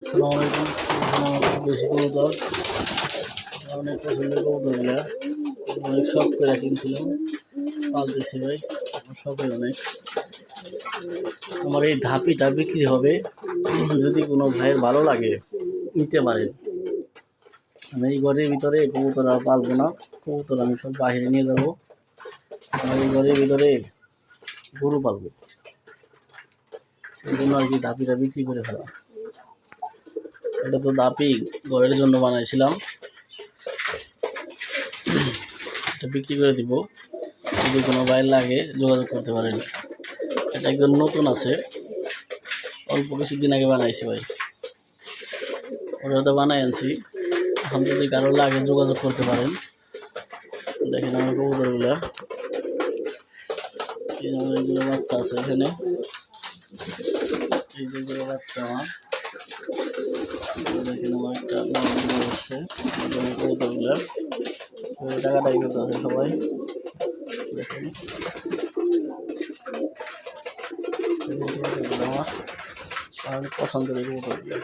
আসসালামু আলাইকুম। বেশি কবুতর অনেক পছন্দের কবুতরগুলা অনেক শখ করে কিনছিলাম, পালতেছি ভাই। আমার শখের অনেক। আমার এই ধাপিটা বিক্রি হবে, যদি কোনো ভাইয়ের ভালো লাগে নিতে পারেন। আমি এই ঘরের ভিতরে কবুতর আর পালবো না, কবুতর আমি সব বাইরে নিয়ে যাবো। আমার এই ঘরের ভিতরে গরু পালবো, সেই জন্য আর কি ধাপিটা বিক্রি করে ফেলা। এটা তো ধাপি ঘরের জন্য বানাইছিলাম, এটা বিক্রি করে দিব। যদি কোনো ভাইয়ের লাগে যোগাযোগ করতে পারেন। এটা একদম নতুন আছে, অল্প কিছুদিন আগে বানাইছি ভাই, ওটা তো বানাই আনছি। এখন যদি কারো লাগে যোগাযোগ করতে পারেন। দেখেন আমার কবুতরগুলা, এইগুলো বাচ্চা আছে এখানে, এই যেগুলো বাচ্চা আমার। দেখেন আমার একটা হচ্ছে কবুতরগুলা, টাকাটাই করতে আছে সবাই। দেখেন আমার পছন্দের কবুতরগুলা।